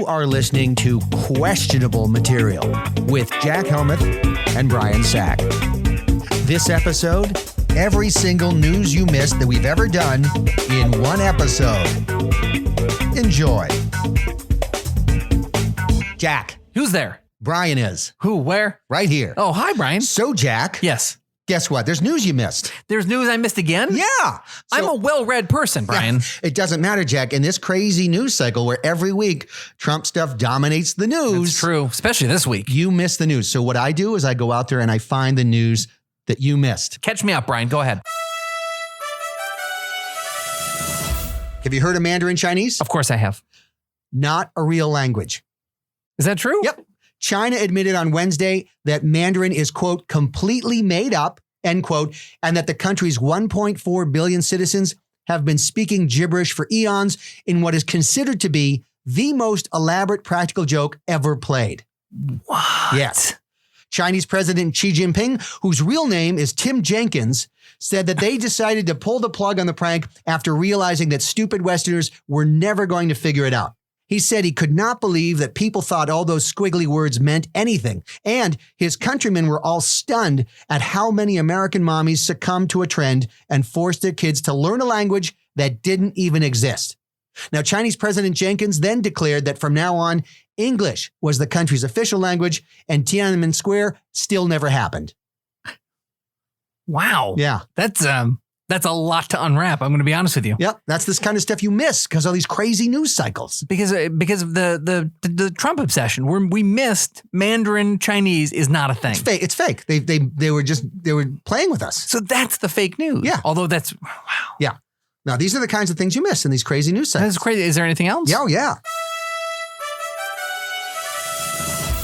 are listening to Questionable Material with Jack Helmuth and Brian Sack. This episode, every single news you missed that we've ever done in one episode. Enjoy. Jack. Who's there? Brian is. Who? Where? Right here. Oh, hi, Brian. So, Jack. Yes. Guess what? There's news you missed. There's news I missed again? Yeah. I'm a well-read person, Brian. Yeah, it doesn't matter, Jack. In this crazy news cycle where every week Trump stuff dominates the news. That's true, especially this week. You miss the news. So what I do is I go out there and I find the news that you missed. Catch me up, Brian. Go ahead. Have you heard of Mandarin Chinese? Of course I have. Not a real language. Is that true? Yep. China admitted on Wednesday that Mandarin is, quote, completely made up, end quote, and that the country's 1.4 billion citizens have been speaking gibberish for eons in what is considered to be the most elaborate practical joke ever played. What? Yes. Chinese President Xi Jinping, whose real name is Tim Jenkins, said that they decided to pull the plug on the prank after realizing that stupid Westerners were never going to figure it out. He said he could not believe that people thought all those squiggly words meant anything, and his countrymen were all stunned at how many American mommies succumbed to a trend and forced their kids to learn a language that didn't even exist. Now, Chinese President Jenkins then declared that from now on, English was the country's official language, and Tiananmen Square still never happened. Wow. Yeah. That's a lot to unwrap. I'm going to be honest with you. Yep. That's this kind of stuff you miss because of these crazy news cycles. Because of the Trump obsession, we missed Mandarin Chinese is not a thing. It's fake. It's fake. They were playing with us. So that's the fake news. Yeah. Although that's wow. Yeah. Now these are the kinds of things you miss in these crazy news cycles. That's crazy. Is there anything else? Yeah. Oh, yeah.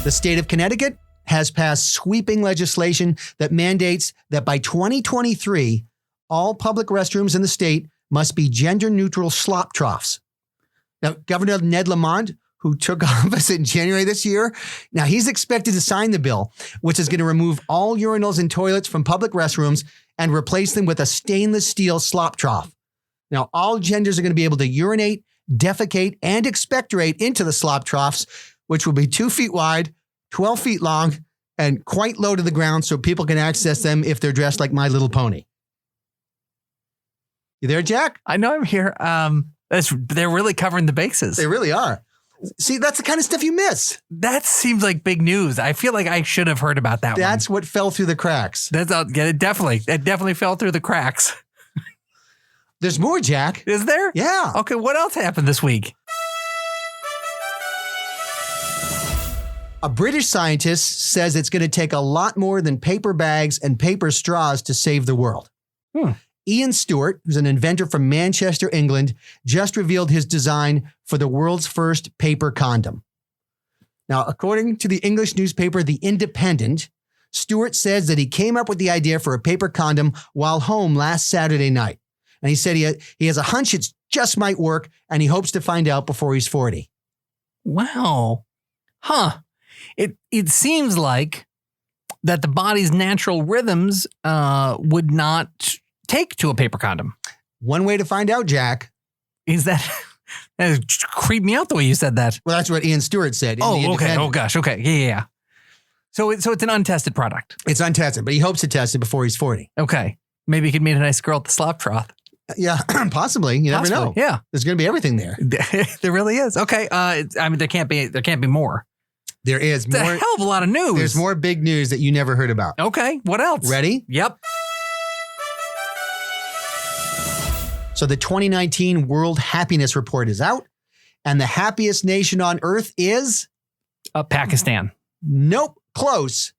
The state of Connecticut has passed sweeping legislation that mandates that by 2023. All public restrooms in the state must be gender-neutral slop troughs. Now, Governor Ned Lamont, who took office in January this year, now he's expected to sign the bill, which is going to remove all urinals and toilets from public restrooms and replace them with a stainless steel slop trough. Now, all genders are going to be able to urinate, defecate, and expectorate into the slop troughs, which will be 2 feet wide, 12 feet long, and quite low to the ground so people can access them if they're dressed like My Little Pony. You there, Jack? I know I'm here. They're really covering the bases. They really are. See, that's the kind of stuff you miss. That seems like big news. I feel like I should have heard about that. That's what fell through the cracks. It definitely fell through the cracks. There's more, Jack. Is there? Yeah. Okay, what else happened this week? A British scientist says it's going to take a lot more than paper bags and paper straws to save the world. Ian Stewart, who's an inventor from Manchester, England, just revealed his design for the world's first paper condom. Now, according to the English newspaper, The Independent, Stewart says that he came up with the idea for a paper condom while home last Saturday night. And he said he has a hunch it just might work, and he hopes to find out before he's 40. Wow. Huh. It seems like that the body's natural rhythms would not take to a paper condom. One way to find out, Jack. Is that creeped me out the way you said that. Well, that's what Ian Stewart said. Oh, okay. Oh, gosh. Okay. Yeah. So it's an untested product. It's untested, but he hopes to test it before he's 40. Okay. Maybe he could meet a nice girl at the slop trough. Yeah, possibly. You never know. Yeah. There's going to be everything there. There really is. Okay. I mean, there can't be more. There is more. It's a hell of a lot of news. There's more big news that you never heard about. Okay. What else? Ready? Yep. So the 2019 World Happiness Report is out, and the happiest nation on earth is? Pakistan. Nope. Close.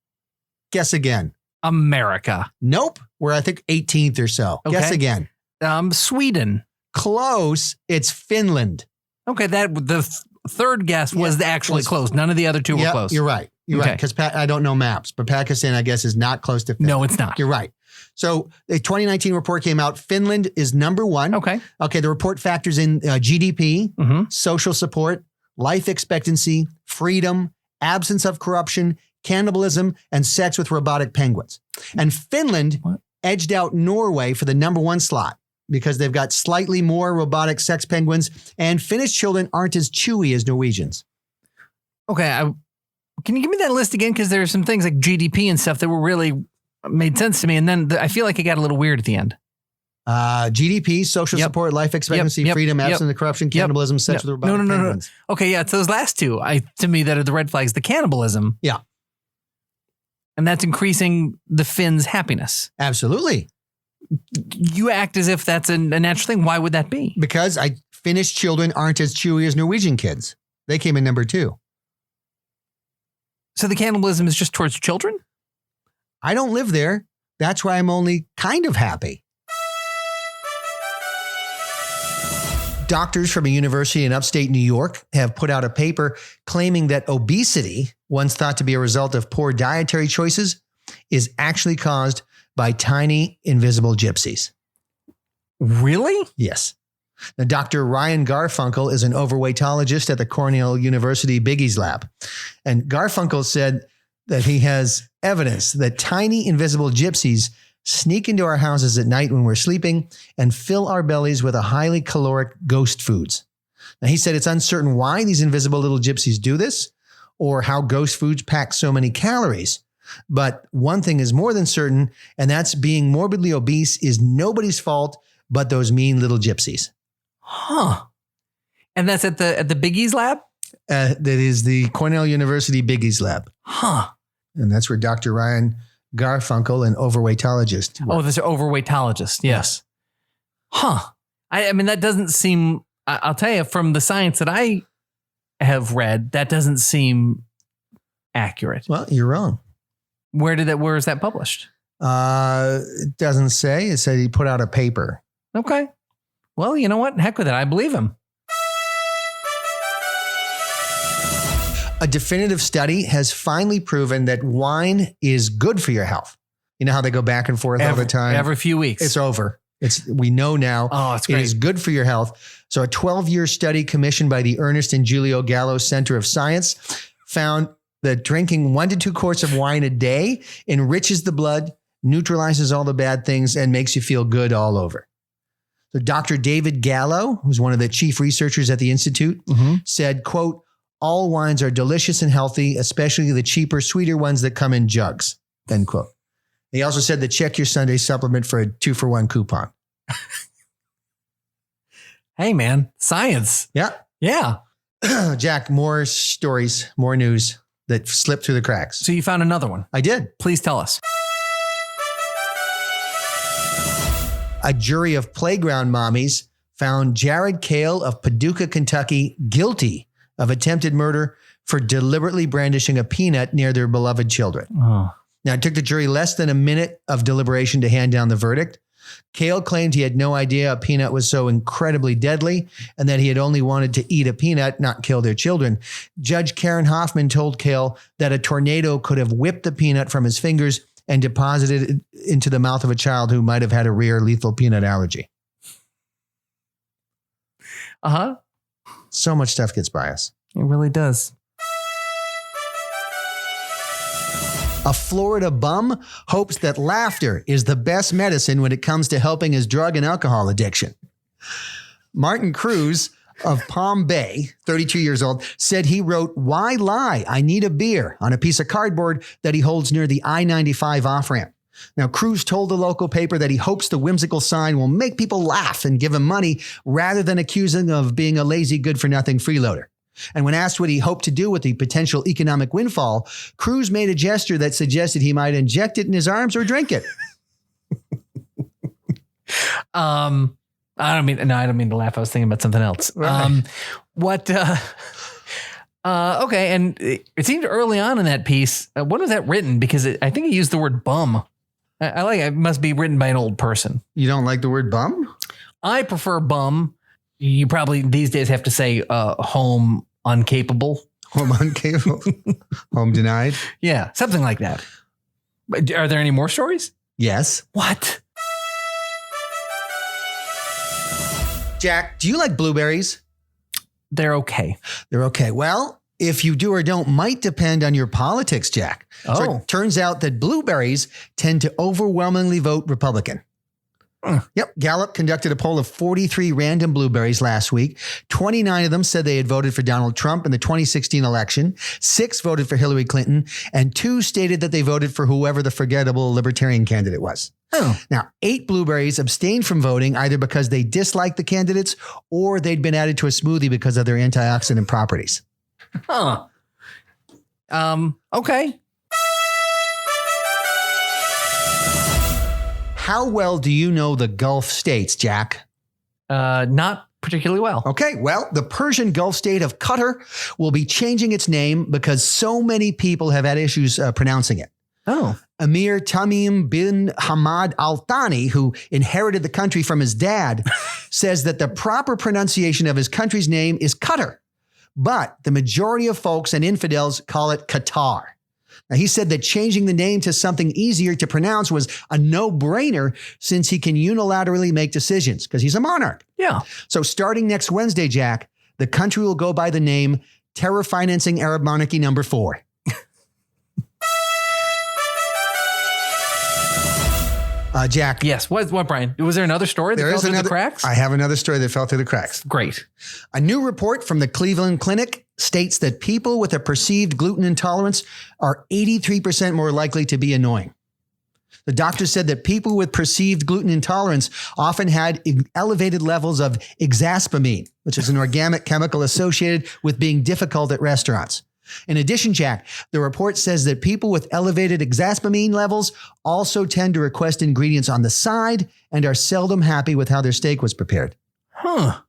Guess again. America. Nope. We're, I think, 18th or so. Okay. Guess again. Sweden. Close. It's Finland. Okay. The third guess was actually close. None of the other two were close. You're right. You're right. Because I don't know maps, but Pakistan, I guess, is not close to Finland. No, it's not. You're right. So the 2019 report came out. Finland is number one. Okay. The report factors in GDP, social support, life expectancy, freedom, absence of corruption, cannibalism, and sex with robotic penguins. And Finland edged out Norway for the number one slot because they've got slightly more robotic sex penguins, and Finnish children aren't as chewy as Norwegians. Okay. Can you give me that list again? Because there are some things like GDP and stuff that were really made sense to me. And then I feel like it got a little weird at the end. GDP, social support, life expectancy, freedom, absence of corruption, cannibalism, sexual rebellion. No. Okay, yeah, it's those last two. To me, that are the red flags. The cannibalism. Yeah. And that's increasing the Finn's happiness. Absolutely. You act as if that's a natural thing. Why would that be? Because Finnish children aren't as chewy as Norwegian kids. They came in number 2. So the cannibalism is just towards children? I don't live there. That's why I'm only kind of happy. Doctors from a university in upstate New York have put out a paper claiming that obesity, once thought to be a result of poor dietary choices, is actually caused by tiny, invisible gypsies. Really? Yes. Now, Dr. Ryan Garfunkel is an overweightologist at the Cornell University Biggies Lab. And Garfunkel said that he has evidence that tiny, invisible gypsies sneak into our houses at night when we're sleeping and fill our bellies with a highly caloric ghost foods. Now, he said it's uncertain why these invisible little gypsies do this or how ghost foods pack so many calories. But one thing is more than certain, and that's being morbidly obese is nobody's fault but those mean little gypsies. Huh. And that's at the Biggies Lab? That is the Cornell University Biggies Lab. Huh. And that's where Dr. Ryan Garfunkel, an overweightologist. Oh, this is overweightologist. Yes. Huh. I mean, that doesn't seem, I'll tell you, from the science that I have read, that doesn't seem accurate. Well, you're wrong. Where is that published? It doesn't say. It said he put out a paper. Okay. Well, you know what? Heck with it. I believe him. A definitive study has finally proven that wine is good for your health. You know how they go back and forth all the time? Every few weeks. It's over. We know now. Oh, it's great. It is good for your health. So a 12-year study commissioned by the Ernest and Julio Gallo Center of Science found that drinking 1 to 2 quarts of wine a day enriches the blood, neutralizes all the bad things, and makes you feel good all over. So Dr. David Gallo, who's one of the chief researchers at the Institute, said, quote, "All wines are delicious and healthy, especially the cheaper, sweeter ones that come in jugs," end quote. He also said to check your Sunday supplement for a 2-for-1 coupon. Hey, man. Science. Yeah. Yeah. Jack, more stories, more news that slipped through the cracks. So you found another one. I did. Please tell us. A jury of playground mommies found Jared Cale of Paducah, Kentucky, guilty of attempted murder for deliberately brandishing a peanut near their beloved children. Oh. Now, it took the jury less than a minute of deliberation to hand down the verdict. Cale claimed he had no idea a peanut was so incredibly deadly and that he had only wanted to eat a peanut, not kill their children. Judge Karen Hoffman told Cale that a tornado could have whipped the peanut from his fingers and deposited it into the mouth of a child who might have had a rare lethal peanut allergy. Uh-huh. So much stuff gets by us. It really does. A Florida bum hopes that laughter is the best medicine when it comes to helping his drug and alcohol addiction. Martin Cruz of Palm Bay, 32 years old, said he wrote, "Why lie? I need a beer," on a piece of cardboard that he holds near the I-95 off-ramp. Now, Cruz told the local paper that he hopes the whimsical sign will make people laugh and give him money rather than accuse him of being a lazy, good-for-nothing freeloader. And when asked what he hoped to do with the potential economic windfall, Cruz made a gesture that suggested he might inject it in his arms or drink it. I don't mean to laugh. I was thinking about something else. Right. Okay. And it seemed early on in that piece, when was that written? Because I think he used the word bum. I like it. It must be written by an old person. You don't like the word bum? I prefer bum. You probably these days have to say home uncapable. Home uncapable. Home denied. Yeah. Something like that. But are there any more stories? Yes. What? Jack, do you like blueberries? They're okay. They're okay. Well, if you do or don't might depend on your politics, Jack. Oh. So it turns out that blueberries tend to overwhelmingly vote Republican. Yep. Gallup conducted a poll of 43 random Blueberries last week. 29 of them said they had voted for Donald Trump in the 2016 election. 6 voted for Hillary Clinton, and 2 stated that they voted for whoever the forgettable libertarian candidate was. Oh. Now, 8 Blueberries abstained from voting either because they disliked the candidates or they'd been added to a smoothie because of their antioxidant properties. Huh. Okay. How well do you know the Gulf states, Jack? Not particularly well. Okay, well, the Persian Gulf state of Qatar will be changing its name because so many people have had issues pronouncing it. Oh. Emir Tamim bin Hamad Al Thani, who inherited the country from his dad, says that the proper pronunciation of his country's name is Qatar, but the majority of folks and infidels call it Qatar. Now, he said that changing the name to something easier to pronounce was a no-brainer since he can unilaterally make decisions because he's a monarch. Yeah. So starting next Wednesday, Jack, the country will go by the name Terror Financing Arab Monarchy Number 4. Jack. Yes. What, Brian? Was there another story that fell through the cracks? I have another story that fell through the cracks. Great. A new report from the Cleveland Clinic states that people with a perceived gluten intolerance are 83% more likely to be annoying. The doctor said that people with perceived gluten intolerance often had elevated levels of exaspamine, which is an organic chemical associated with being difficult at restaurants. In addition, Jack, the report says that people with elevated exaspamine levels also tend to request ingredients on the side and are seldom happy with how their steak was prepared. Huh.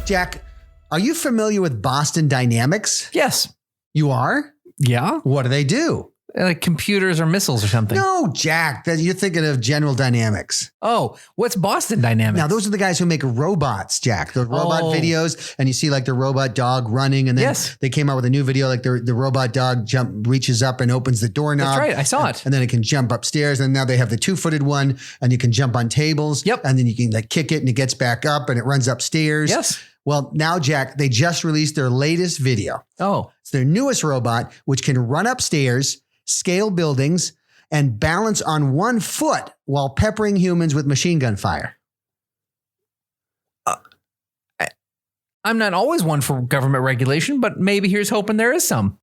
Jack, are you familiar with Boston Dynamics? Yes. You are? Yeah. What do they do? Like computers or missiles or something. No, Jack, you're thinking of General Dynamics. Oh, what's Boston Dynamics? Now, those are the guys who make robots, Jack. The robot videos, and you see like the robot dog running, and then they came out with a new video, like the robot dog reaches up and opens the doorknob. That's right, I saw it. And then it can jump upstairs, and now they have the 2-footed one, and you can jump on tables. Yep. And then you can like kick it, and it gets back up, and it runs upstairs. Yes. Well, now, Jack, they just released their latest video. Oh. It's their newest robot, which can run upstairs, scale buildings, and balance on one foot while peppering humans with machine gun fire. I'm not always one for government regulation, but maybe here's hoping there is some.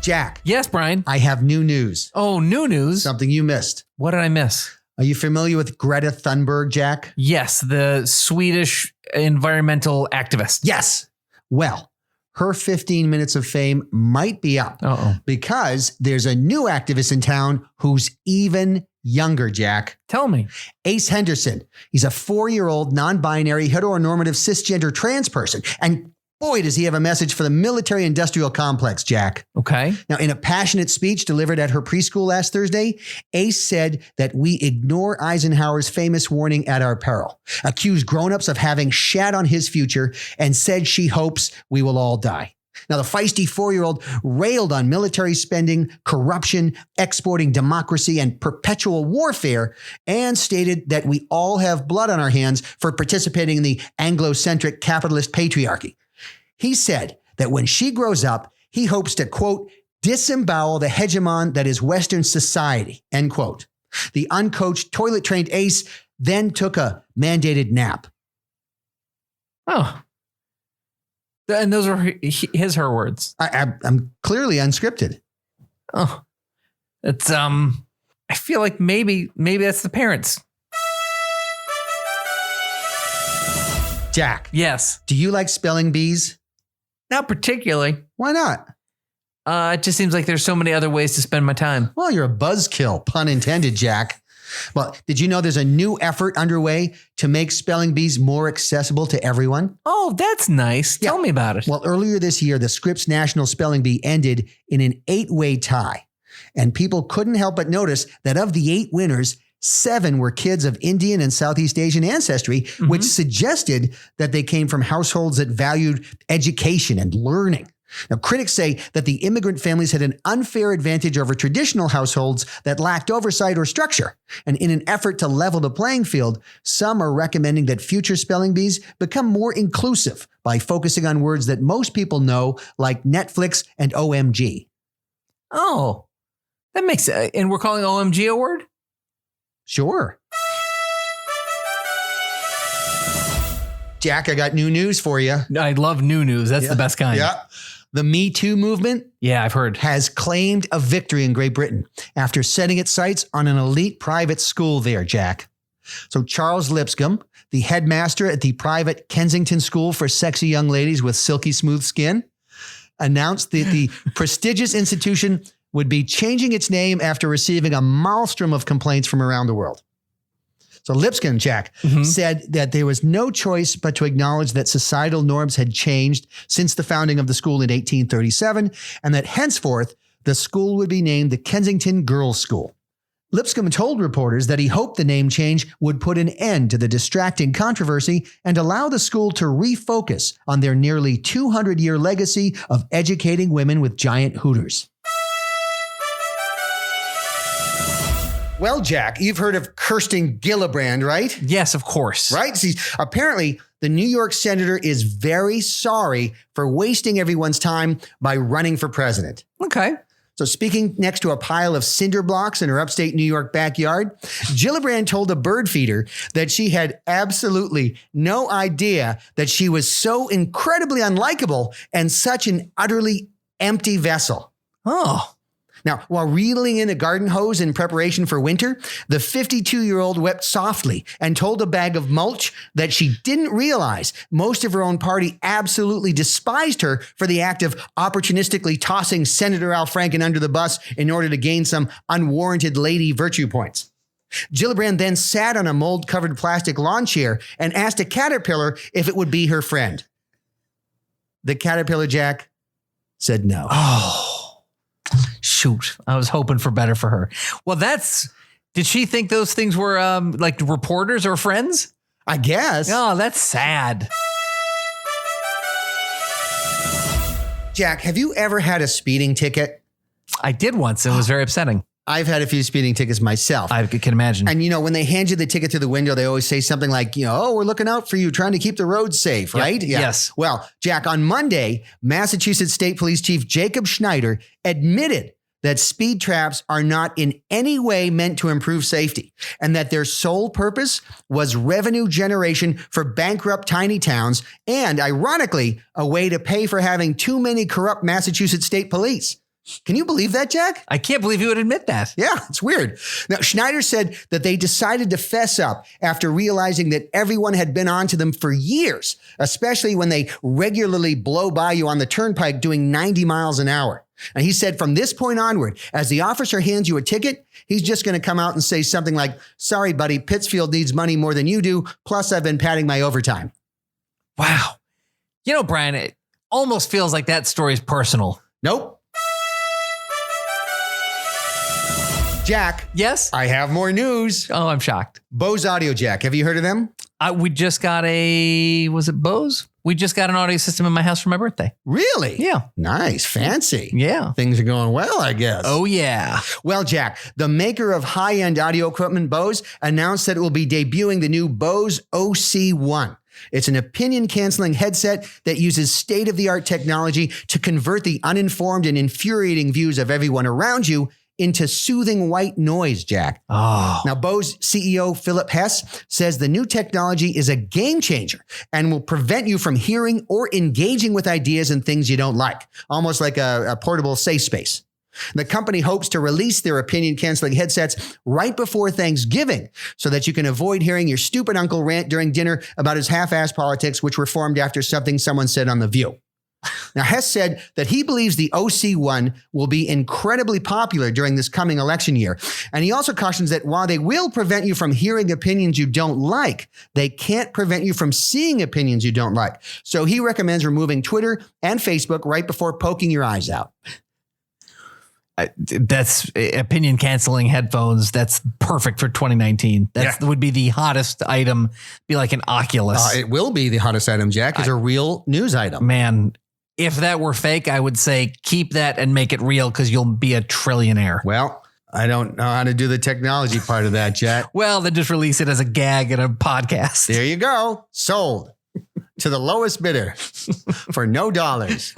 Jack. Yes, Brian. I have new news. Oh, new news? Something you missed. What did I miss? Are you familiar with Greta Thunberg, Jack? Yes, the Swedish environmental activist. Yes. Well, her 15 minutes of fame might be up because there's a new activist in town who's even younger, Jack. Tell me. Ace Henderson. He's a 4-year-old non-binary heteronormative cisgender trans person. And boy, does he have a message for the military-industrial complex, Jack. Okay. Now, in a passionate speech delivered at her preschool last Thursday, Ace said that we ignore Eisenhower's famous warning at our peril, accused grown-ups of having shat on his future, and said she hopes we will all die. Now, the feisty 4-year-old railed on military spending, corruption, exporting democracy, and perpetual warfare, and stated that we all have blood on our hands for participating in the Anglo-centric capitalist patriarchy. He said that when she grows up, he hopes to, quote, disembowel the hegemon that is Western society, end quote. The uncoached, toilet-trained Ace then took a mandated nap. Oh. And those were her words. I'm clearly unscripted. Oh. It's, I feel like maybe that's the parents. Jack. Yes. Do you like spelling bees? Not particularly. Why not? It just seems like there's so many other ways to spend my time. Well, you're a buzzkill, pun intended, Jack. Well, did you know there's a new effort underway to make spelling bees more accessible to everyone? Oh, that's nice. Tell me about it. Well, earlier this year, the Scripps National Spelling Bee ended in an 8-way tie. And people couldn't help but notice that of the 8 winners, 7 were kids of Indian and Southeast Asian ancestry, which suggested that they came from households that valued education and learning. Now, critics say that the immigrant families had an unfair advantage over traditional households that lacked oversight or structure. And in an effort to level the playing field, some are recommending that future spelling bees become more inclusive by focusing on words that most people know, like Netflix and OMG. Oh, that makes sense. And we're calling OMG a word? Sure. Jack, I got new news for you. I love new news. That's the best kind. Yeah. The Me Too movement I've heard. has claimed a victory in Great Britain after setting its sights on an elite private school there, Jack. So Charles Lipscomb, the headmaster at the private Kensington School for Sexy Young Ladies with Silky Smooth Skin, announced that the prestigious institution would be changing its name after receiving a maelstrom of complaints from around the world. So Lipscomb, Jack, said that there was no choice but to acknowledge that societal norms had changed since the founding of the school in 1837, and that henceforth the school would be named the Kensington Girls' School. Lipscomb told reporters that he hoped the name change would put an end to the distracting controversy and allow the school to refocus on their nearly 200-year legacy of educating women with giant hooters. Well, Jack, you've heard of Kirsten Gillibrand, right? Yes, of course. Right? See, apparently, the New York senator is very sorry for wasting everyone's time by running for president. Okay. So speaking next to a pile of cinder blocks in her upstate New York backyard, Gillibrand told a bird feeder that she had absolutely no idea that she was so incredibly unlikable and such an utterly empty vessel. Oh. Now, while reeling in a garden hose in preparation for winter, the 52-year-old wept softly and told a bag of mulch that she didn't realize most of her own party absolutely despised her for the act of opportunistically tossing Senator Al Franken under the bus in order to gain some unwarranted lady virtue points. Gillibrand then sat on a mold-covered plastic lawn chair and asked a caterpillar if it would be her friend. The caterpillar, Jack, said no. Oh. Shoot, I was hoping for better for her. Well, did she think those things were like reporters or friends? I guess. Oh, that's sad. Jack, have you ever had a speeding ticket? I did once. It was very upsetting. I've had a few speeding tickets myself. I can imagine. And, when they hand you the ticket through the window, they always say something like, oh, we're looking out for you, trying to keep the roads safe, right? Yeah. Yes. Well, Jack, on Monday, Massachusetts State Police Chief Jacob Schneider admitted that speed traps are not in any way meant to improve safety and that their sole purpose was revenue generation for bankrupt tiny towns and, ironically, a way to pay for having too many corrupt Massachusetts State Police. Can you believe that, Jack? I can't believe you would admit that. Yeah, it's weird. Now, Schneider said that they decided to fess up after realizing that everyone had been on to them for years, especially when they regularly blow by you on the turnpike doing 90 miles an hour. And he said from this point onward, as the officer hands you a ticket, he's just going to come out and say something like, sorry, buddy, Pittsfield needs money more than you do. Plus, I've been padding my overtime. Wow. Brian, it almost feels like that story is personal. Nope. Jack. Yes? I have more news. Oh, I'm shocked. Bose Audio Jack. Have you heard of them? We just got was it Bose? We just got an audio system in my house for my birthday. Really? Yeah. Nice. Fancy. Yeah. Things are going well, I guess. Oh, yeah. Well, Jack, the maker of high-end audio equipment, Bose, announced that it will be debuting the new Bose OC1. It's an opinion-canceling headset that uses state-of-the-art technology to convert the uninformed and infuriating views of everyone around you into soothing white noise, Jack. Oh. Now, Bose CEO Philip Hess says the new technology is a game changer and will prevent you from hearing or engaging with ideas and things you don't like, almost like a portable safe space. The company hopes to release their opinion-canceling headsets right before Thanksgiving so that you can avoid hearing your stupid uncle rant during dinner about his half-assed politics, which were formed after something someone said on The View. Now, Hess said that he believes the OC1 will be incredibly popular during this coming election year. And he also cautions that while they will prevent you from hearing opinions you don't like, they can't prevent you from seeing opinions you don't like. So he recommends removing Twitter and Facebook right before poking your eyes out. That's opinion canceling headphones. That's perfect for 2019. That would be the hottest item. Be like an Oculus. It will be the hottest item, Jack. It's a real news item. Man, if that were fake, I would say keep that and make it real because you'll be a trillionaire. Well, I don't know how to do the technology part of that, Jack. Well, then just release it as a gag in a podcast. There you go. Sold to the lowest bidder for no dollars.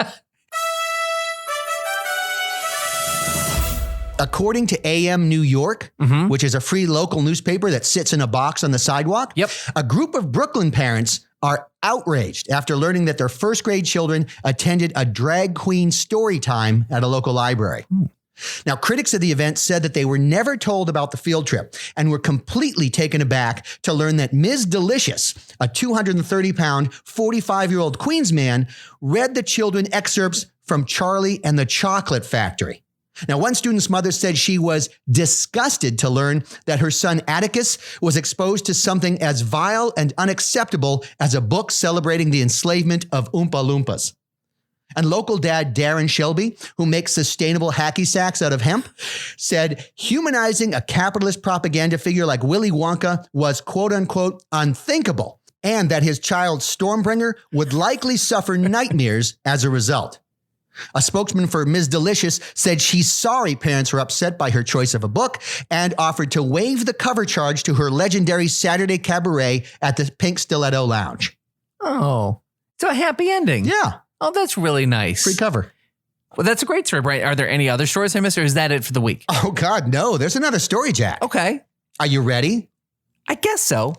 According to AM New York, which is a free local newspaper that sits in a box on the sidewalk, a group of Brooklyn parents are outraged after learning that their first grade children attended a drag queen story time at a local library. Now, critics of the event said that they were never told about the field trip and were completely taken aback to learn that Ms. Delicious, a 230-pound, 45-year-old Queens man, read the children excerpts from Charlie and the Chocolate Factory. Now, one student's mother said she was disgusted to learn that her son Atticus was exposed to something as vile and unacceptable as a book celebrating the enslavement of Oompa Loompas. And local dad Darren Shelby, who makes sustainable hacky sacks out of hemp, said humanizing a capitalist propaganda figure like Willy Wonka was quote unquote unthinkable, and that his child Stormbringer would likely suffer nightmares as a result. A spokesman for Ms. Delicious said she's sorry parents were upset by her choice of a book and offered to waive the cover charge to her legendary Saturday cabaret at the Pink Stiletto Lounge. Oh, so a happy ending. Yeah. Oh, that's really nice. Free cover. Well, that's a great story, Brian. Are there any other stories I missed, or is that it for the week? Oh, God, no. There's another story, Jack. Okay. Are you ready? I guess so.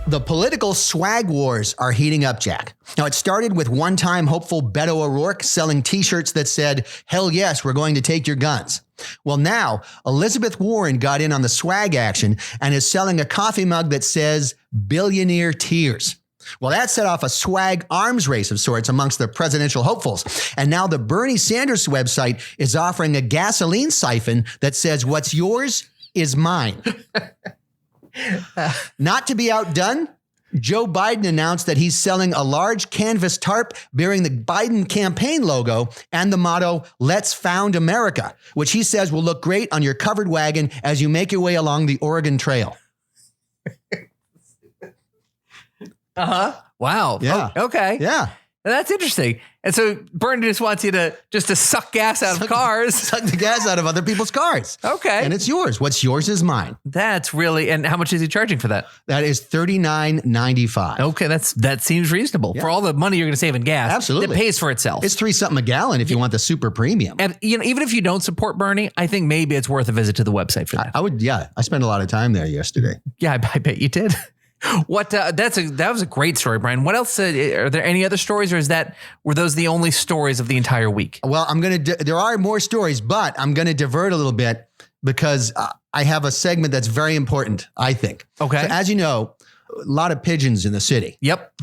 The political swag wars are heating up, Jack. Now, it started with one-time hopeful Beto O'Rourke selling T-shirts that said, "Hell yes, we're going to take your guns." Well, now, Elizabeth Warren got in on the swag action and is selling a coffee mug that says, "Billionaire Tears." Well, that set off a swag arms race of sorts amongst the presidential hopefuls. And now the Bernie Sanders website is offering a gasoline siphon that says, "What's yours is mine." Not to be outdone, Joe Biden announced that he's selling a large canvas tarp bearing the Biden campaign logo and the motto, "Let's Found America," which he says will look great on your covered wagon as you make your way along the Oregon Trail. Wow. Yeah. Oh, okay. Yeah. That's interesting. And so Bernie just wants you to suck gas out of cars. Suck the gas out of other people's cars. Okay. And it's yours. What's yours is mine. That's really, and how much is he charging for that? That is $39.95. Okay. That seems reasonable for all the money you're going to save in gas. Absolutely. It pays for itself. It's $3-something a gallon if you want the super premium. And even if you don't support Bernie, I think maybe it's worth a visit to the website for that. I would. Yeah. I spent a lot of time there yesterday. Yeah, I bet you did. What that was a great story, Brian. What else? Are there any other stories, or were those the only stories of the entire week? Well, there are more stories, but I'm going to divert a little bit because I have a segment that's very important, I think. Okay. So as you know, a lot of pigeons in the city. Yep.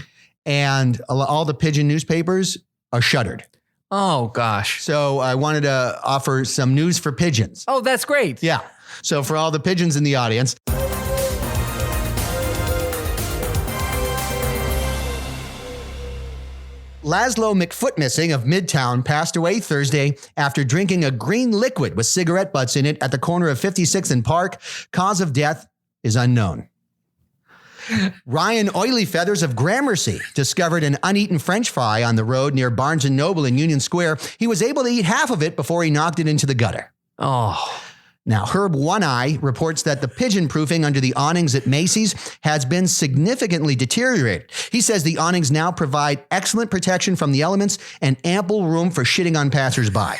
And all the pigeon newspapers are shuttered. Oh, gosh. So I wanted to offer some news for pigeons. Oh, that's great. Yeah. So for all the pigeons in the audience, Laszlo McFootmissing of Midtown passed away Thursday after drinking a green liquid with cigarette butts in it at the corner of 56th and Park. Cause of death is unknown. Ryan Oily Feathers of Gramercy discovered an uneaten French fry on the road near Barnes & Noble in Union Square. He was able to eat half of it before he knocked it into the gutter. Oh. Now, Herb One Eye reports that the pigeon proofing under the awnings at Macy's has been significantly deteriorated. He says the awnings now provide excellent protection from the elements and ample room for shitting on passersby.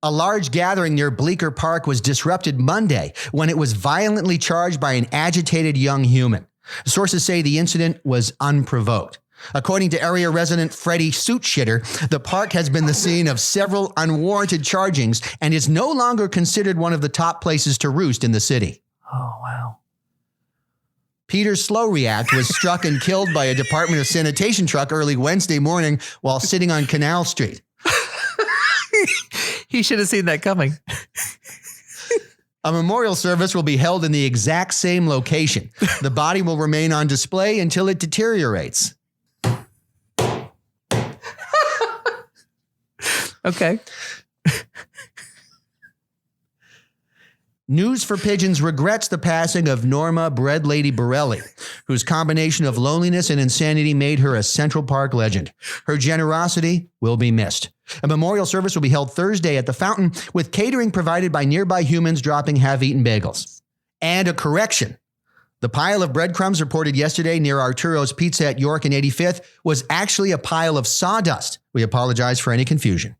A large gathering near Bleecker Park was disrupted Monday when it was violently charged by an agitated young human. Sources say the incident was unprovoked. According to area resident Freddie Suitshitter, the park has been the scene of several unwarranted chargings and is no longer considered one of the top places to roost in the city. Oh, wow. Peter Slowreact was struck and killed by a Department of Sanitation truck early Wednesday morning while sitting on Canal Street. He should have seen that coming. A memorial service will be held in the exact same location. The body will remain on display until it deteriorates. Okay. News for Pigeons regrets the passing of Norma Bread Lady Borelli, whose combination of loneliness and insanity made her a Central Park legend. Her generosity will be missed. A memorial service will be held Thursday at the fountain with catering provided by nearby humans dropping half-eaten bagels. And a correction. The pile of breadcrumbs reported yesterday near Arturo's Pizza at York and 85th was actually a pile of sawdust. We apologize for any confusion.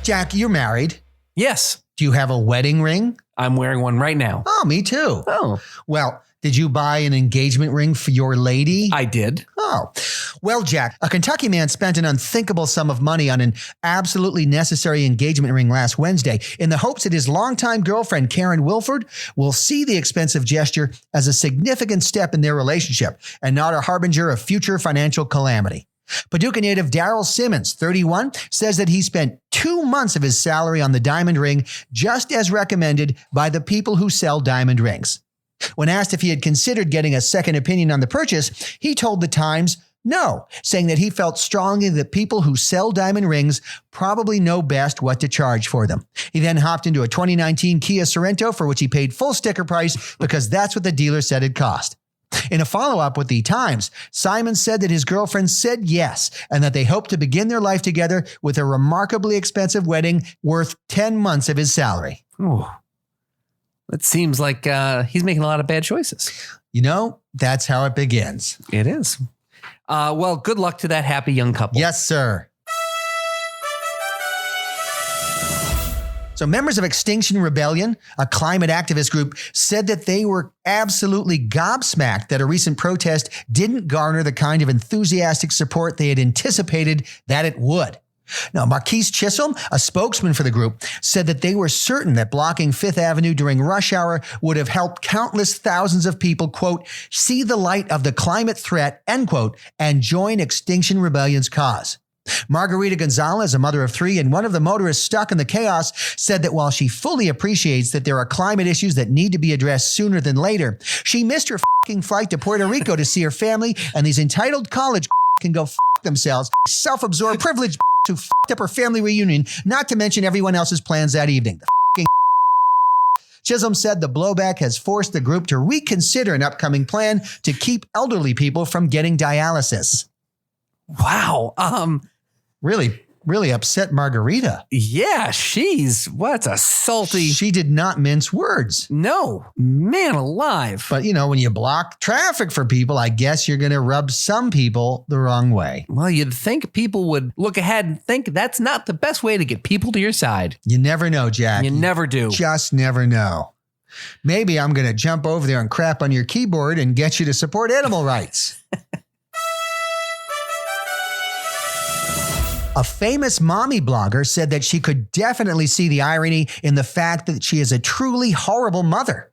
Jack, you're married. Yes. Do you have a wedding ring? I'm wearing one right now. Oh, me too. Oh. Well, did you buy an engagement ring for your lady? I did. Oh. Well, Jack, a Kentucky man spent an unthinkable sum of money on an absolutely necessary engagement ring last Wednesday in the hopes that his longtime girlfriend, Karen Wilford, will see the expensive gesture as a significant step in their relationship and not a harbinger of future financial calamity. Paducah native Daryl Simmons, 31, says that he spent 2 months of his salary on the diamond ring, just as recommended by the people who sell diamond rings. When asked if he had considered getting a second opinion on the purchase, he told the Times no, saying that he felt strongly that people who sell diamond rings probably know best what to charge for them. He then hopped into a 2019 Kia Sorento, for which he paid full sticker price because that's what the dealer said it cost. In a follow-up with the Times, Simon said that his girlfriend said yes and that they hope to begin their life together with a remarkably expensive wedding worth 10 months of his salary. Ooh. It seems like he's making a lot of bad choices. You know, that's how it begins. It is. Well, good luck to that happy young couple. Yes, sir. So members of Extinction Rebellion, a climate activist group, said that they were absolutely gobsmacked that a recent protest didn't garner the kind of enthusiastic support they had anticipated that it would. Now, Marquise Chisholm, a spokesman for the group, said that they were certain that blocking Fifth Avenue during rush hour would have helped countless thousands of people, quote, see the light of the climate threat, end quote, and join Extinction Rebellion's cause. Margarita Gonzalez, a mother of 3 and one of the motorists stuck in the chaos, said that while she fully appreciates that there are climate issues that need to be addressed sooner than later, she missed her fucking flight to Puerto Rico to see her family, and these entitled college can go themselves, self-absorbed, privileged who fucked up her family reunion, not to mention everyone else's plans that evening. Chisholm said the blowback has forced the group to reconsider an upcoming plan to keep elderly people from getting dialysis. Wow. Really upset Margarita. Yeah, what's a salty. She did not mince words. No, man alive. But, you know, when you block traffic for people, I guess you're going to rub some people the wrong way. Well, you'd think people would look ahead and think that's not the best way to get people to your side. You never know, Jack. You never do. Just never know. Maybe I'm going to jump over there and crap on your keyboard and get you to support animal rights. A famous mommy blogger said that she could definitely see the irony in the fact that she is a truly horrible mother.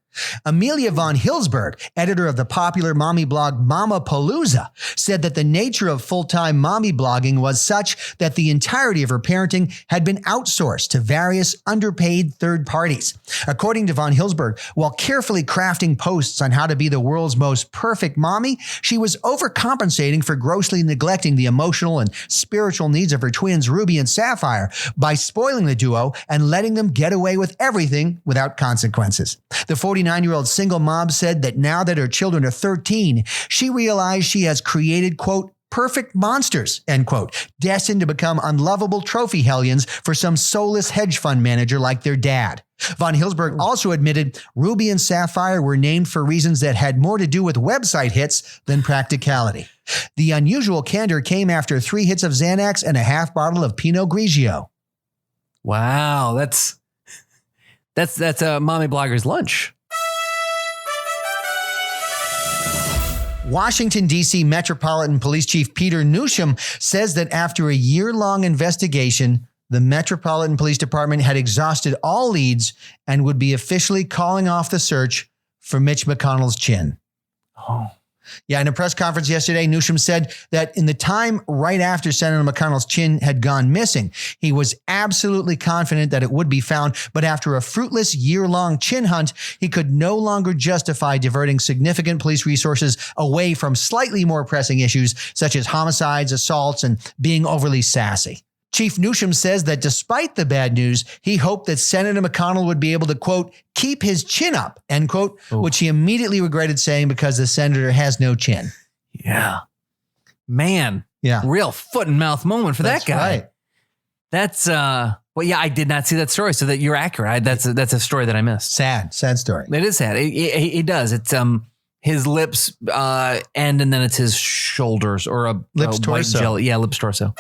Amelia von Hilsberg, editor of the popular mommy blog Mama Palooza, said that the nature of full-time mommy blogging was such that the entirety of her parenting had been outsourced to various underpaid third parties. According to von Hilsberg, while carefully crafting posts on how to be the world's most perfect mommy, she was overcompensating for grossly neglecting the emotional and spiritual needs of her twins Ruby and Sapphire by spoiling the duo and letting them get away with everything without consequences. The 49-year-old single mom said that now that her children are 13, she realized she has created, quote, perfect monsters, end quote, destined to become unlovable trophy hellions for some soulless hedge fund manager like their dad. Von Hilsberg also admitted Ruby and Sapphire were named for reasons that had more to do with website hits than practicality. The unusual candor came after 3 hits of Xanax and a half bottle of Pinot Grigio. Wow, that's a mommy blogger's lunch. Washington, D.C. Metropolitan Police Chief Peter Newsham says that after a year-long investigation, the Metropolitan Police Department had exhausted all leads and would be officially calling off the search for Mitch McConnell's Chin. Oh. Yeah, in a press conference yesterday, Newsham said that in the time right after Senator McConnell's Chin had gone missing, he was absolutely confident that it would be found. But after a fruitless year-long chin hunt, he could no longer justify diverting significant police resources away from slightly more pressing issues such as homicides, assaults, and being overly sassy. Chief Newsham says that despite the bad news, he hoped that Senator McConnell would be able to, quote, keep his chin up, end quote, which he immediately regretted saying because the senator has no chin. Yeah. Man. Yeah. Real foot and mouth moment for that guy. Right. That's well, yeah, I did not see that story, so that you're accurate. That's a story that I missed. Sad story. It is sad. It does. It's his lips end, and then it's his shoulders or a Lips white torso. jelly. Yeah, lips torso.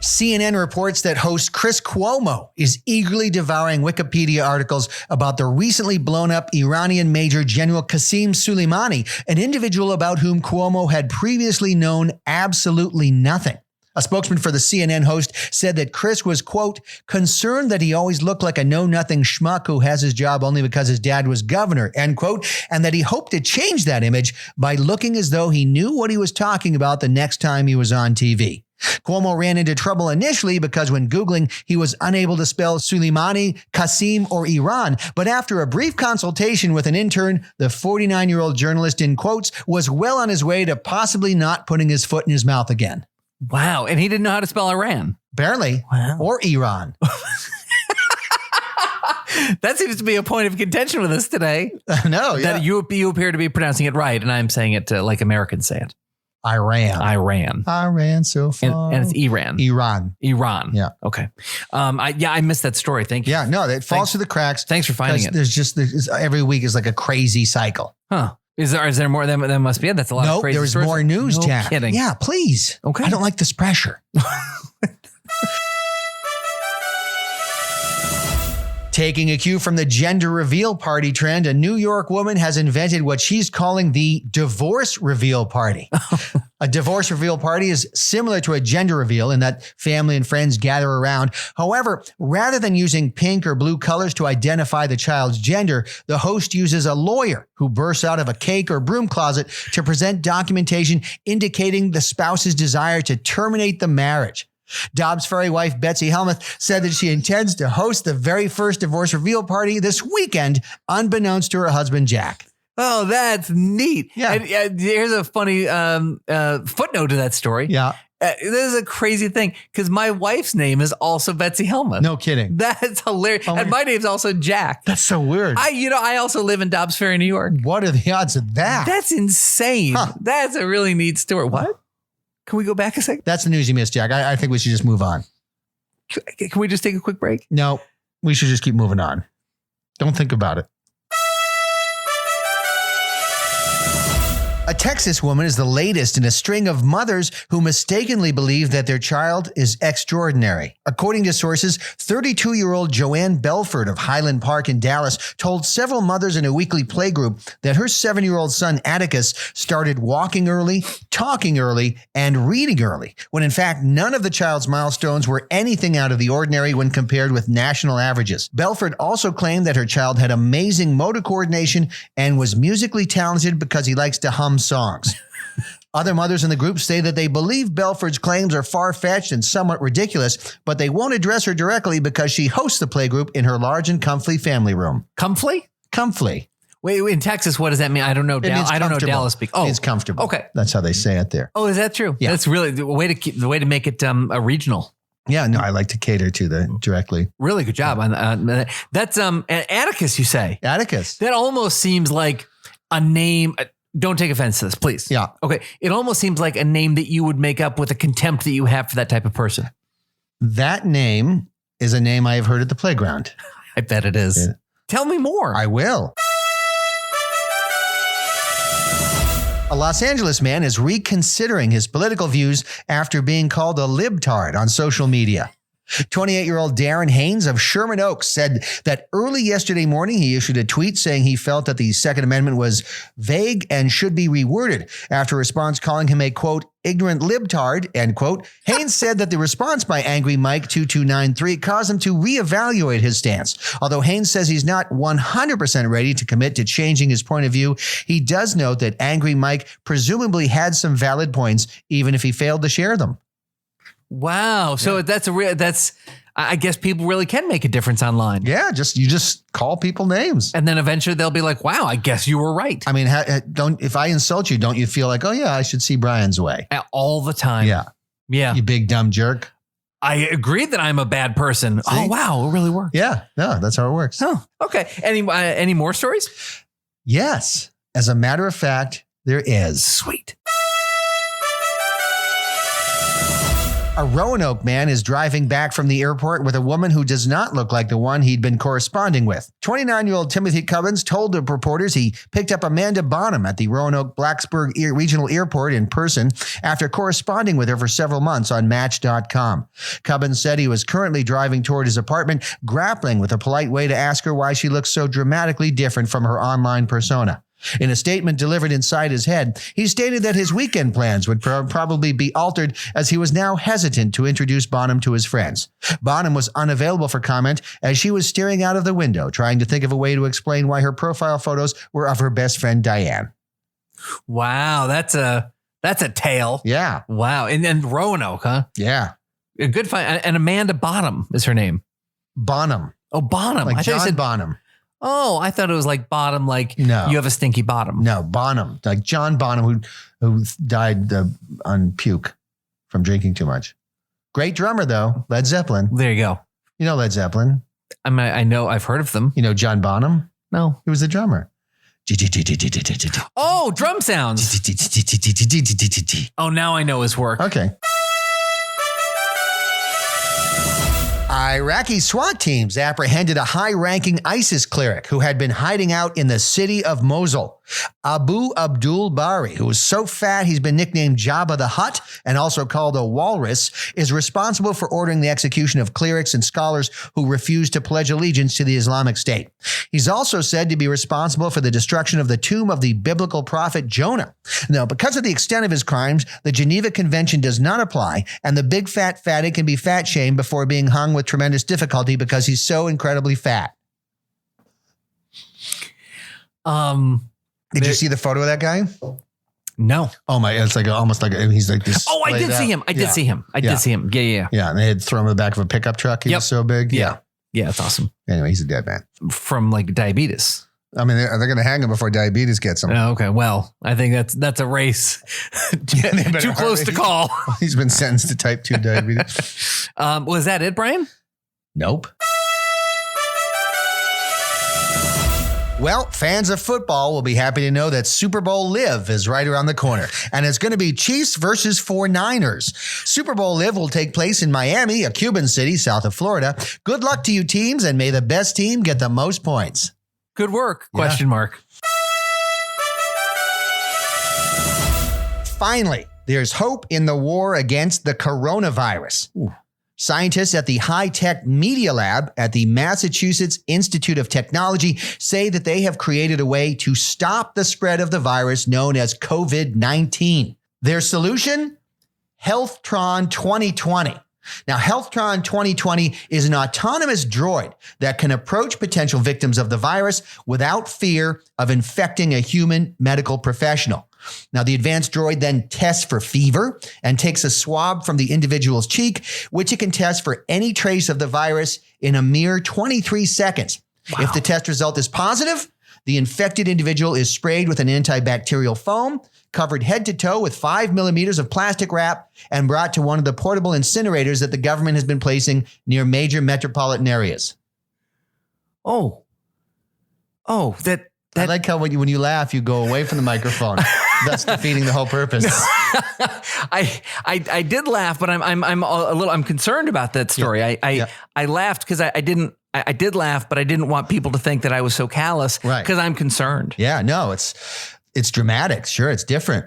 CNN reports that host Chris Cuomo is eagerly devouring Wikipedia articles about the recently blown up Iranian Major General Qasem Soleimani, an individual about whom Cuomo had previously known absolutely nothing. A spokesman for the CNN host said that Chris was, quote, concerned that he always looked like a know-nothing schmuck who has his job only because his dad was governor, end quote, and that he hoped to change that image by looking as though he knew what he was talking about the next time he was on TV. Cuomo ran into trouble initially because when Googling, he was unable to spell Soleimani, Qasem, or Iran. But after a brief consultation with an intern, the 49-year-old journalist, in quotes, was well on his way to possibly not putting his foot in his mouth again. Wow. And he didn't know how to spell Iran. Barely. Wow. Or Iran. That seems to be a point of contention with us today. No, yeah. That you appear to be pronouncing it right, and I'm saying it like Americans say it. Iran. I ran so far. And it's Iran. Iran. Yeah. Okay. I missed that story. Thank you. Yeah, no, it falls through the cracks. Thanks for finding it. There's every week is like a crazy cycle. Huh. Is there more? That must be it. That's a lot of crazy there's stories. more news, No Jack. kidding. Yeah, please. Okay. I don't like this pressure. Taking a cue from the gender reveal party trend, a New York woman has invented what she's calling the divorce reveal party. A divorce reveal party is similar to a gender reveal in that family and friends gather around. However, rather than using pink or blue colors to identify the child's gender, the host uses a lawyer who bursts out of a cake or broom closet to present documentation indicating the spouse's desire to terminate the marriage. Dobbs Ferry wife Betsy Helmuth said that she intends to host the very first divorce reveal party this weekend, unbeknownst to her husband, Jack. Oh, that's neat. Yeah. And, here's a funny footnote to that story. Yeah. This is a crazy thing because my wife's name is also Betsy Helmuth. No kidding. That's hilarious. And my name's also Jack. That's so weird. I also live in Dobbs Ferry, New York. What are the odds of that? That's insane. Huh. That's a really neat story. What? Can we go back a second? That's the news you missed, Jack. I think we should just move on. Can we just take a quick break? No, we should just keep moving on. Don't think about it. A Texas woman is the latest in a string of mothers who mistakenly believe that their child is extraordinary. According to sources, 32-year-old Joanne Belford of Highland Park in Dallas told several mothers in a weekly playgroup that her 7-year-old son Atticus started walking early, talking early, and reading early, when in fact none of the child's milestones were anything out of the ordinary when compared with national averages. Belford also claimed that her child had amazing motor coordination and was musically talented because he likes to hum songs. Other mothers in the group say that they believe Belford's claims are far-fetched and somewhat ridiculous, but they won't address her directly because she hosts the playgroup in her large and comfy family room. Comfy? Comfy. Wait, in Texas, what does that mean? I don't know. I don't know Dallas speak. Oh, it's comfortable. Okay. That's how they say it there. Oh, is that true? Yeah. That's really the way to make it a regional. Yeah, no, I like to cater to the directly. Really good job on that's Atticus, you say. Atticus. That almost seems like a name. Don't take offense to this, please. Yeah. Okay. It almost seems like a name that you would make up with a contempt that you have for that type of person. That name is a name I have heard at the playground. I bet it is. Yeah. Tell me more. I will. A Los Angeles man is reconsidering his political views after being called a libtard on social media. 28-year-old Darren Haynes of Sherman Oaks said that early yesterday morning he issued a tweet saying he felt that the Second Amendment was vague and should be reworded. After a response calling him a, quote, ignorant libtard, end quote, Haynes said that the response by Angry Mike 2293 caused him to reevaluate his stance. Although Haynes says he's not 100% ready to commit to changing his point of view, he does note that Angry Mike presumably had some valid points, even if he failed to share them. Wow. So I guess people really can make a difference online. Yeah. You just call people names. And then eventually they'll be like, wow, I guess you were right. I mean, if I insult you, don't you feel like, oh yeah, I should see Brian's way? All the time. Yeah. Yeah. You big dumb jerk. I agree that I'm a bad person. See? Oh, wow. It really works. Yeah. No, that's how it works. Oh, okay. Any more stories? Yes. As a matter of fact, there is. Sweet. A Roanoke man is driving back from the airport with a woman who does not look like the one he'd been corresponding with. 29-year-old Timothy Cubbins told the reporters he picked up Amanda Bonham at the Roanoke Blacksburg Regional Airport in person after corresponding with her for several months on Match.com. Cubbins said he was currently driving toward his apartment, grappling with a polite way to ask her why she looks so dramatically different from her online persona. In a statement delivered inside his head, he stated that his weekend plans would probably be altered as he was now hesitant to introduce Bonham to his friends. Bonham was unavailable for comment as she was staring out of the window, trying to think of a way to explain why her profile photos were of her best friend Diane. Wow, that's a tale. Yeah. Wow, and Roanoke, huh? Yeah. A good find. And Amanda Bonham is her name. Bonham. Oh, Bonham. Like I thought you John said Bonham. Oh, I thought it was like bottom, like No. you have a stinky bottom. No, Bonham. Like John Bonham, who died on puke from drinking too much. Great drummer, though. Led Zeppelin. There you go. You know Led Zeppelin. I know. I've heard of them. You know John Bonham? No. He was the drummer. Oh, drum sounds. Oh, now I know his work. Okay. Iraqi SWAT teams apprehended a high-ranking ISIS cleric who had been hiding out in the city of Mosul. Abu Abdul Bari, who was so fat he's been nicknamed Jabba the Hutt and also called a walrus, is responsible for ordering the execution of clerics and scholars who refused to pledge allegiance to the Islamic State. He's also said to be responsible for the destruction of the tomb of the biblical prophet Jonah. Now, because of the extent of his crimes, the Geneva Convention does not apply, and the big fat fatty can be fat-shamed before being hung with tremendous difficulty because he's so incredibly fat. Did you see the photo of that guy? No. Oh my! It's like almost like he's like this. Oh, I did see him. I did see him. I did see him. Yeah. Yeah, and they had thrown him in the back of a pickup truck. He was so big. Yeah, that's awesome. Anyway, he's a dead man From like diabetes. I mean, they're going to hang him before diabetes gets him. Oh, okay. Well, I think that's a race. Too close to call. He's been sentenced to type 2 diabetes. Was that it, Brian? Nope. Well, fans of football will be happy to know that Super Bowl Live is right around the corner, and it's going to be Chiefs versus 49ers. Super Bowl Live will take place in Miami, a Cuban city south of Florida. Good luck to you teams, and may the best team get the most points. Good work, question mark. Finally, there's hope in the war against the coronavirus. Ooh. Scientists at the High-Tech Media Lab at the Massachusetts Institute of Technology say that they have created a way to stop the spread of the virus known as COVID-19. Their solution? HealthTron 2020. Now, HealthTron 2020 is an autonomous droid that can approach potential victims of the virus without fear of infecting a human medical professional. Now, the advanced droid then tests for fever and takes a swab from the individual's cheek, which it can test for any trace of the virus in a mere 23 seconds. Wow. If the test result is positive, the infected individual is sprayed with an antibacterial foam, covered head to toe with 5 millimeters of plastic wrap, and brought to one of the portable incinerators that the government has been placing near major metropolitan areas. I like how when you laugh, you go away from the microphone, thus defeating the whole purpose. I did laugh, but I'm concerned about that story. Yeah. I laughed because I did laugh, but I didn't want people to think that I was so callous because I'm concerned. Yeah, no, it's dramatic. Sure, it's different.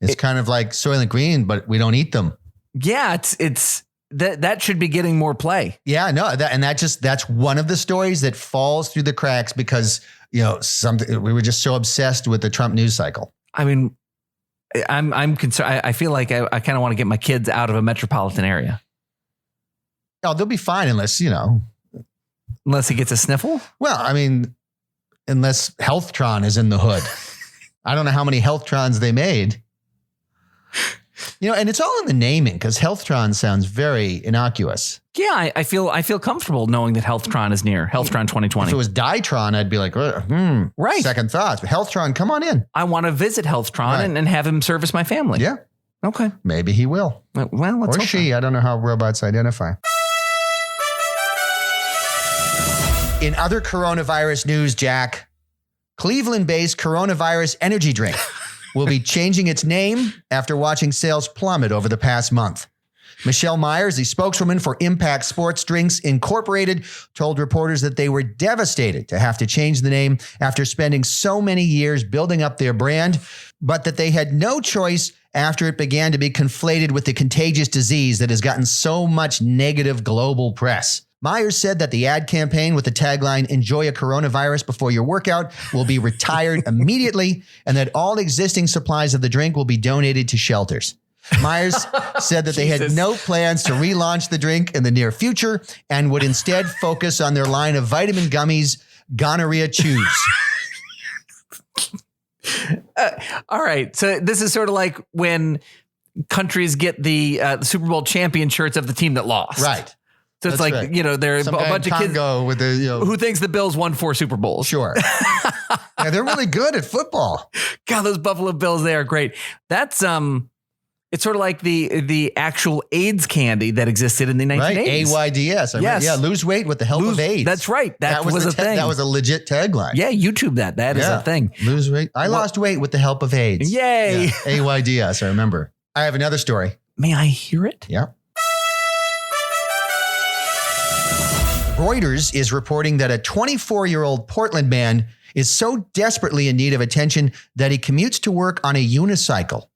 It's kind of like Soylent Green, but we don't eat them. Yeah, it's that should be getting more play. Yeah, no, that's one of the stories that falls through the cracks because we were just so obsessed with the Trump news cycle. I mean, I'm concerned. I feel like I kind of want to get my kids out of a metropolitan area. Oh, they'll be fine unless he gets a sniffle. Well, I mean, unless HealthTron is in the hood. I don't know how many HealthTrons they made. And it's all in the naming because HealthTron sounds very innocuous. Yeah, I feel comfortable knowing that HealthTron is near. HealthTron 2020. If it was Ditron, I'd be like, right. Second thoughts. But HealthTron, come on in. I want to visit HealthTron and have him service my family. Yeah. Okay. Maybe he will. Well, let's hope she. I don't know how robots identify. In other coronavirus news, Jack, Cleveland-based coronavirus energy drink will be changing its name after watching sales plummet over the past month. Michelle Myers, the spokeswoman for Impact Sports Drinks Incorporated, told reporters that they were devastated to have to change the name after spending so many years building up their brand, but that they had no choice after it began to be conflated with the contagious disease that has gotten so much negative global press. Myers said that the ad campaign with the tagline, "Enjoy a coronavirus before your workout," will be retired immediately, and that all existing supplies of the drink will be donated to shelters. Myers said that they had no plans to relaunch the drink in the near future and would instead focus on their line of vitamin gummies, Gonorrhea Chews. All right. So this is sort of like when countries get the Super Bowl champion shirts of the team that lost. Right. So it's That's like, right. you know, there are a bunch of kids with the, who thinks the Bills won 4 Super Bowls. Sure. Yeah, they're really good at football. God, those Buffalo Bills, they are great. That's it's sort of like the actual AIDS candy that existed in the 1980s. Right? AIDS. Yes. Yeah, lose weight with the help of AIDS. That's right. That was a thing. That was a legit tagline. Yeah, YouTube that. That is a thing. Lose weight. I lost weight with the help of AIDS. Yay. Yeah. AIDS, I remember. I have another story. May I hear it? Yep. Reuters is reporting that a 24-year-old Portland man is so desperately in need of attention that he commutes to work on a unicycle.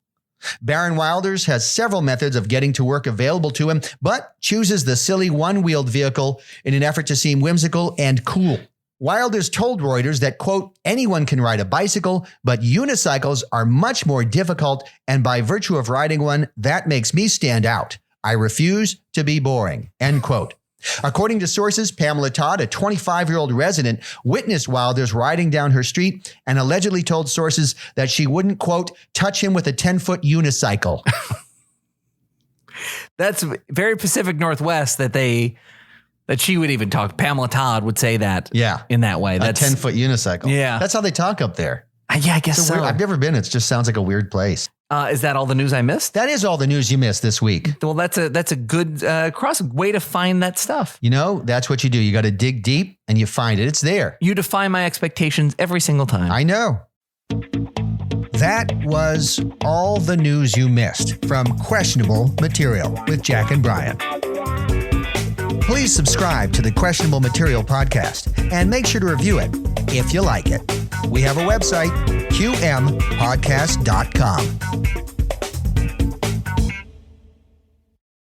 Baron Wilders has several methods of getting to work available to him, but chooses the silly one-wheeled vehicle in an effort to seem whimsical and cool. Wilders told Reuters that, quote, "Anyone can ride a bicycle, but unicycles are much more difficult, and by virtue of riding one, that makes me stand out. I refuse to be boring," end quote. According to sources, Pamela Todd, a 25-year-old resident, witnessed Wilders riding down her street and allegedly told sources that she wouldn't, quote, "touch him with a 10-foot unicycle." That's very Pacific Northwest that she would even talk. Pamela Todd would say that. Yeah. In that way. That's a 10-foot unicycle. Yeah. That's how they talk up there. Yeah, I guess so. Weird, I've never been. It just sounds like a weird place. Is that all the news I missed? That is all the news you missed this week. Well, that's a good way to find that stuff. You know, that's what you do. You got to dig deep and you find it. It's there. You defy my expectations every single time. I know. That was all the news you missed from Questionable Material with Jack and Brian. Please subscribe to the Questionable Material podcast and make sure to review it if you like it. We have a website, qmpodcast.com.